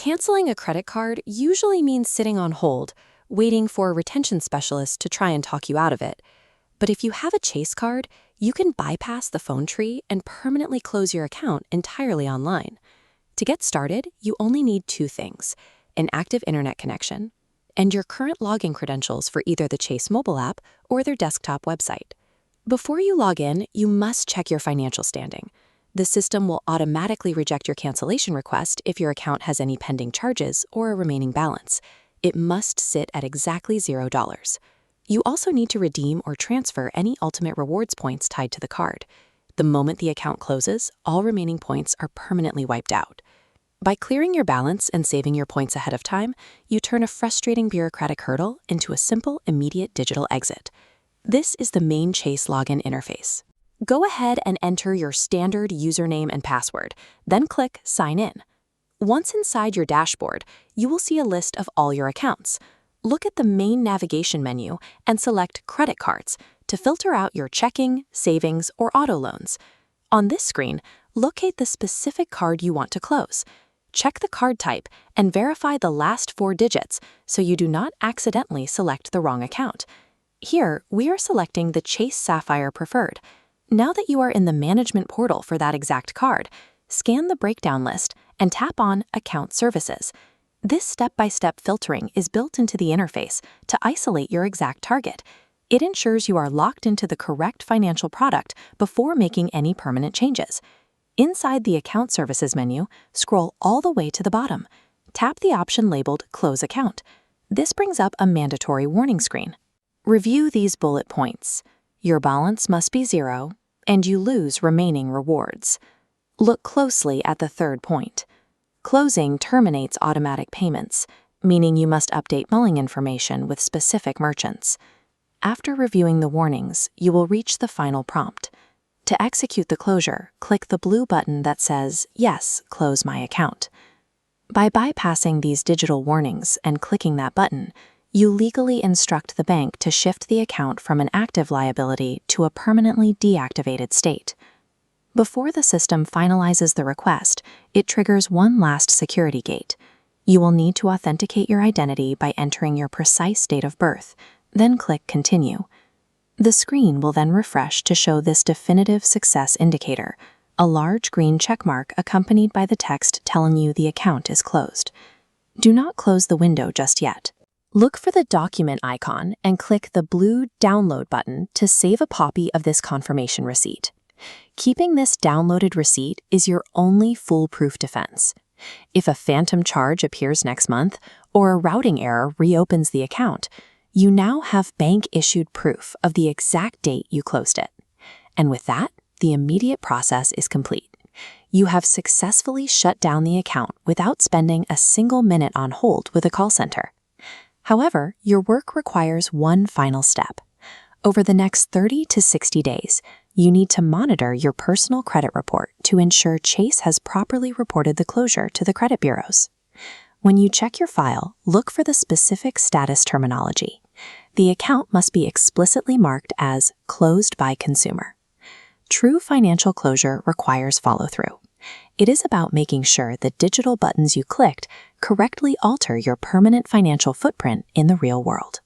Canceling a credit card usually means sitting on hold, waiting for a retention specialist to try and talk you out of it. But if you have a Chase card, you can bypass the phone tree and permanently close your account entirely online. To get started, you only need two things: an active internet connection and your current login credentials for either the Chase mobile app or their desktop website. Before you log in, you must check your financial standing. The system will automatically reject your cancellation request if your account has any pending charges or a remaining balance. It must sit at exactly $0. You also need to redeem or transfer any ultimate rewards points tied to the card. The moment the account closes, all remaining points are permanently wiped out. By clearing your balance and saving your points ahead of time, you turn a frustrating bureaucratic hurdle into a simple, immediate digital exit. This is the main Chase login interface. Go ahead and enter your standard username and password, then click Sign In. Once inside your dashboard, you will see a list of all your accounts. Look at the main navigation menu and select Credit Cards to filter out your checking, savings, or auto loans. On this screen, locate the specific card you want to close. Check the card type and verify the last 4 digits so you do not accidentally select the wrong account. Here, we are selecting the Chase Sapphire Preferred. Now that you are in the management portal for that exact card, scan the breakdown list and tap on Account Services. This step-by-step filtering is built into the interface to isolate your exact target. It ensures you are locked into the correct financial product before making any permanent changes. Inside the Account Services menu, scroll all the way to the bottom. Tap the option labeled Close Account. This brings up a mandatory warning screen. Review these bullet points. Your balance must be 0, and you lose remaining rewards. Look closely at the third point. Closing terminates automatic payments, meaning you must update billing information with specific merchants. After reviewing the warnings, you will reach the final prompt. To execute the closure, click the blue button that says, Yes, close my account. By bypassing these digital warnings and clicking that button, you legally instruct the bank to shift the account from an active liability to a permanently deactivated state. Before the system finalizes the request, it triggers one last security gate. You will need to authenticate your identity by entering your precise date of birth, then click Continue. The screen will then refresh to show this definitive success indicator, a large green checkmark accompanied by the text telling you the account is closed. Do not close the window just yet. Look for the document icon and click the blue Download button to save a copy of this confirmation receipt. Keeping this downloaded receipt is your only foolproof defense. If a phantom charge appears next month or a routing error reopens the account, you now have bank-issued proof of the exact date you closed it. And with that, the immediate process is complete. You have successfully shut down the account without spending a single minute on hold with a call center. However, your work requires one final step. Over the next 30 to 60 days, you need to monitor your personal credit report to ensure Chase has properly reported the closure to the credit bureaus. When you check your file, look for the specific status terminology. The account must be explicitly marked as closed by consumer. True financial closure requires follow-through. It is about making sure the digital buttons you clicked correctly alter your permanent financial footprint in the real world.